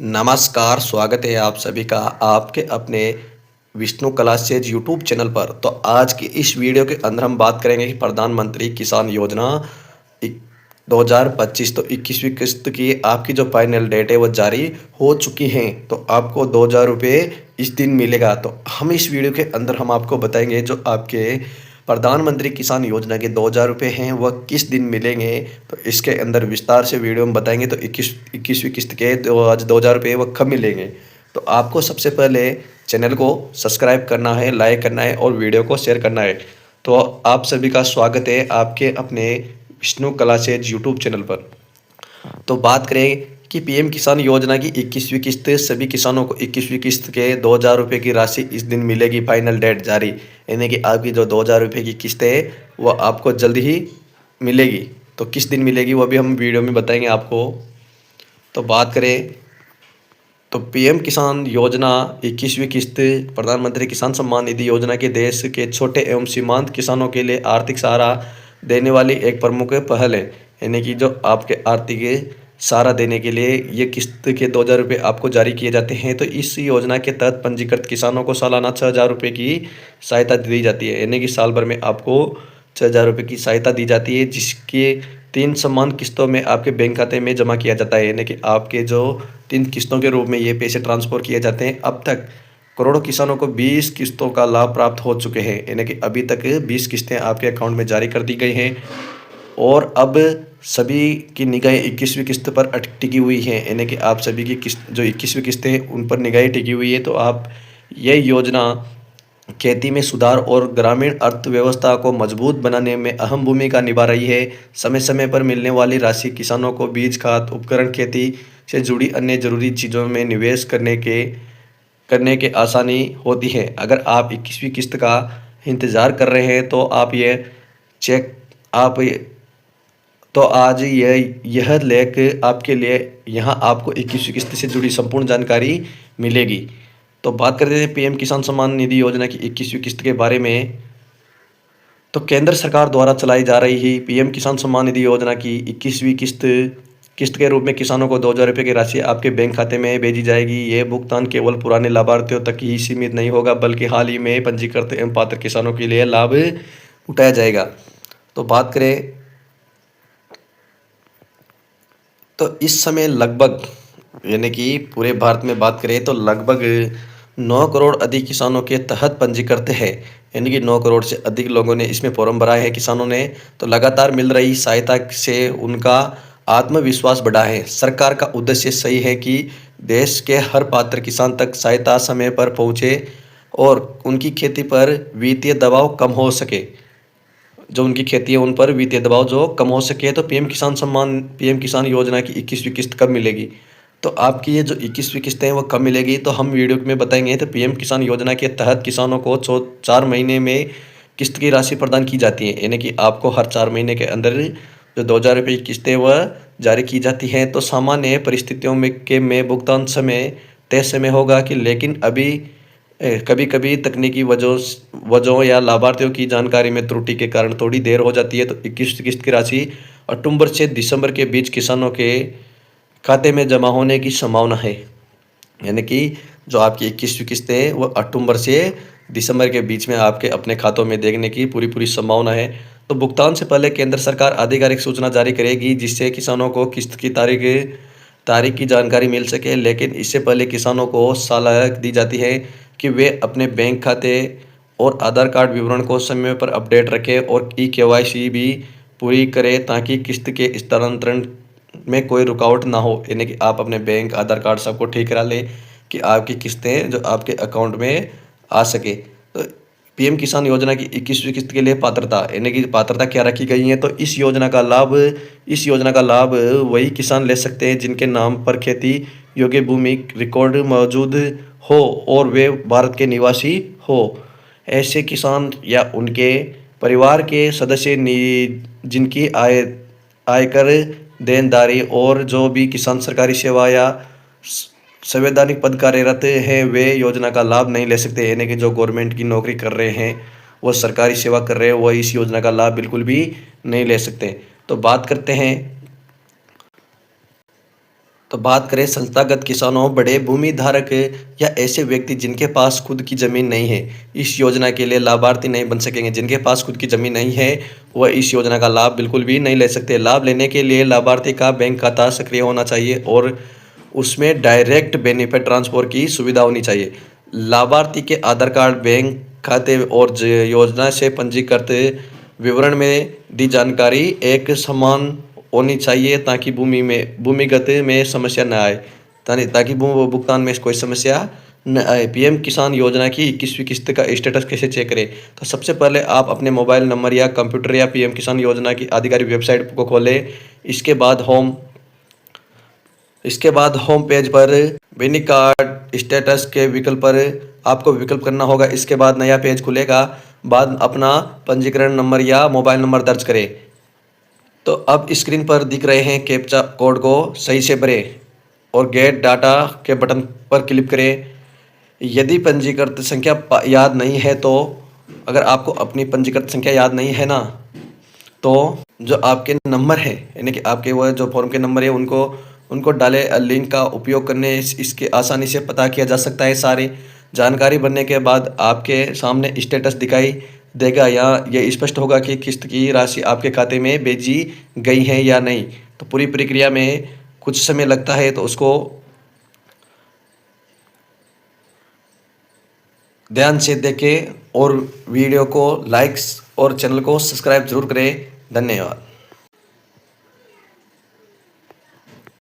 नमस्कार, स्वागत है आप सभी का आपके अपने विष्णु क्लासेज यूट्यूब चैनल पर। तो आज की इस वीडियो के अंदर हम बात करेंगे कि प्रधानमंत्री किसान योजना इक 2025 तो 21वीं किस्त की आपकी जो फाइनल डेट है वो जारी हो चुकी हैं। तो आपको 2,000 रुपये इस दिन मिलेगा। तो हम इस वीडियो के अंदर हम आपको बताएंगे जो आपके प्रधानमंत्री किसान योजना के 2,000 रुपये हैं वह किस दिन मिलेंगे। तो इसके अंदर विस्तार से वीडियो में बताएंगे। तो 21वीं किस्त के आज 2,000 रुपये वह कब मिलेंगे। तो आपको सबसे पहले चैनल को सब्सक्राइब करना है, लाइक करना है और वीडियो को शेयर करना है। तो आप सभी का स्वागत है आपके अपने विष्णु क्लासेज यूट्यूब चैनल पर। तो बात करें कि पीएम किसान योजना की 21वीं किस्त सभी किसानों को 21वीं किस्त के 2,000 रुपये की राशि इस दिन मिलेगी। फाइनल डेट जारी, यानी कि आपकी जो 2,000 रुपये की किस्त है वह आपको जल्द ही मिलेगी। तो किस दिन मिलेगी वह भी हम वीडियो में बताएंगे आपको। तो बात करें तो पीएम किसान योजना 21वीं किस्त प्रधानमंत्री किसान सम्मान निधि योजना के देश के छोटे एवं सीमांत किसानों के लिए आर्थिक सहारा देने वाली एक प्रमुख पहल है। यानी कि जो आपके आर्थिक सहारा देने के लिए ये किस्त के 2,000 रुपये आपको जारी किए जाते हैं। तो इस योजना के तहत पंजीकृत किसानों को सालाना 6,000 रुपये की सहायता दी जाती है। यानी कि साल भर में आपको 6,000 रुपये की सहायता दी जाती है, जिसके 3 समान किस्तों में आपके बैंक खाते में जमा किया जाता है। यानी कि आपके जो 3 किस्तों के रूप में ये पैसे ट्रांसफ़र किए जाते हैं। अब तक करोड़ों किसानों को 20 किस्तों का लाभ प्राप्त हो चुके हैं। यानी कि अभी तक 20 किस्तें आपके अकाउंट में जारी कर दी गई हैं और अब सभी की निगाहें 21वीं किस्त पर टिकी हुई हैं। यानी कि आप सभी की किस्त जो 21वीं किस्तें हैं उन पर निगाहें टिकी हुई है। तो आप ये योजना खेती में सुधार और ग्रामीण अर्थव्यवस्था को मजबूत बनाने में अहम भूमिका निभा रही है। समय समय पर मिलने वाली राशि किसानों को बीज, खाद, उपकरण, खेती से जुड़ी अन्य जरूरी चीज़ों में निवेश करने के आसानी होती है। अगर आप 21वीं किस्त का इंतज़ार कर रहे हैं तो आप ये चेक आप तो आज यह लेख आपके लिए यहाँ आपको 21वीं किस्त से जुड़ी संपूर्ण जानकारी मिलेगी। तो बात करते थे पीएम किसान सम्मान निधि योजना की 21वीं किस्त के बारे में। तो केंद्र सरकार द्वारा चलाई जा रही ही पीएम किसान सम्मान निधि योजना की 21वीं किस्त के रूप में किसानों को 2,000 रुपये की राशि आपके बैंक खाते में भेजी जाएगी। ये भुगतान केवल पुराने लाभार्थियों तक ही सीमित नहीं होगा, बल्कि हाल ही में पंजीकृत एवं पात्र किसानों के लिए लाभ उठाया जाएगा। तो बात करें तो इस समय लगभग, यानी कि पूरे भारत में बात करें तो लगभग 9 करोड़ अधिक किसानों के तहत पंजीकृत है। यानी कि 9 करोड़ से अधिक लोगों ने इसमें फॉर्म भरा है किसानों ने। तो लगातार मिल रही सहायता से उनका आत्मविश्वास बढ़ा है। सरकार का उद्देश्य सही है कि देश के हर पात्र किसान तक सहायता समय पर पहुँचे और उनकी खेती पर वित्तीय दबाव कम हो सके। जो उनकी खेती है उन पर वित्तीय दबाव जो कम हो सके। तो पीएम किसान योजना की 21वीं किस्त कब मिलेगी। तो आपकी ये जो 21वीं किस्त है वो कब मिलेगी तो हम वीडियो में बताएंगे। तो पीएम किसान योजना के तहत किसानों को 4 महीने में किस्त की राशि प्रदान की जाती है। यानी कि आपको हर 4 महीने के अंदर जो 2,000 रुपये की किस्तें वह जारी की जाती हैं। तो सामान्य परिस्थितियों में भुगतान समय तय समय होगा कि, लेकिन अभी कभी कभी तकनीकी वजहों या लाभार्थियों की जानकारी में त्रुटि के कारण थोड़ी देर हो जाती है। तो 21 किस्त की राशि अक्टूबर से दिसंबर के बीच किसानों के खाते में जमा होने की संभावना है। यानी कि जो आपकी 21वीं किस्त है वो अक्टूबर से दिसंबर के बीच में आपके अपने खातों में देखने की पूरी संभावना है। तो भुगतान से पहले केंद्र सरकार आधिकारिक सूचना जारी करेगी, जिससे किसानों को किस्त की तारीख की जानकारी मिल सके। लेकिन इससे पहले किसानों को सलाह दी जाती है कि वे अपने बैंक खाते और आधार कार्ड विवरण को समय पर अपडेट रखें और KYC भी पूरी करें, ताकि किस्त के स्थानांतरण में कोई रुकावट ना हो। यानी कि आप अपने बैंक, आधार कार्ड सबको ठीक करा लें कि आपकी किस्तें जो आपके अकाउंट में आ सके। तो पीएम किसान योजना की 21वीं किस्त के लिए पात्रता, यानी कि पात्रता क्या रखी गई है। तो इस योजना का लाभ वही किसान ले सकते हैं जिनके नाम पर खेती योग्य भूमि रिकॉर्ड मौजूद हो और वे भारत के निवासी हो। ऐसे किसान या उनके परिवार के सदस्य जिनकी आयकर, देनदारी और जो भी किसान सरकारी सेवा या संवैधानिक पद कार्यरत हैं वे योजना का लाभ नहीं ले सकते। यानी कि जो गवर्नमेंट की नौकरी कर रहे हैं, वो सरकारी सेवा कर रहे हैं, वो इस योजना का लाभ बिल्कुल भी नहीं ले सकते। तो बात करते हैं तो बात करें संस्थागत किसानों, बड़े भूमि धारक या ऐसे व्यक्ति जिनके पास खुद की ज़मीन नहीं है, इस योजना के लिए लाभार्थी नहीं बन सकेंगे। जिनके पास खुद की ज़मीन नहीं है, वह इस योजना का लाभ बिल्कुल भी नहीं ले सकते। लाभ लेने के लिए लाभार्थी का बैंक खाता सक्रिय होना चाहिए और उसमें डायरेक्ट बेनिफिट ट्रांसफर की सुविधा होनी चाहिए। लाभार्थी के आधार कार्ड, बैंक खाते और योजना से पंजीकृत विवरण में दी जानकारी एक समान होनी चाहिए ताकि भूमिगत में समस्या न आए, ताकि भुगतान में कोई समस्या न आए। पीएम किसान योजना की 21वीं किस्त का स्टेटस कैसे चेक करें? तो सबसे पहले आप अपने मोबाइल नंबर या कंप्यूटर या पीएम किसान योजना की आधिकारिक वेबसाइट को खोलें। इसके बाद होम पेज पर बेनिक कार्ड स्टेटस के विकल्प पर आपको विकल्प करना होगा। इसके बाद नया पेज खुलेगा। बाद अपना पंजीकरण नंबर या मोबाइल नंबर दर्ज करें। तो अब स्क्रीन पर दिख रहे हैं कैप्चा कोड को सही से भरें और गेट डाटा के बटन पर क्लिक करें। यदि पंजीकृत संख्या याद नहीं है तो अगर आपको अपनी पंजीकृत संख्या याद नहीं है ना, तो जो आपके नंबर है यानी कि आपके वो जो फॉर्म के नंबर है उनको डाले। लिंक का उपयोग करने इसके आसानी से पता किया जा सकता है। सारी जानकारी भरने के बाद आपके सामने स्टेटस दिखाई देगा या ये स्पष्ट होगा कि किस्त की राशि आपके खाते में भेजी गई है या नहीं। तो पूरी प्रक्रिया में कुछ समय लगता है, तो उसको ध्यान से देखें और वीडियो को लाइक्स और चैनल को सब्सक्राइब जरूर करें। धन्यवाद।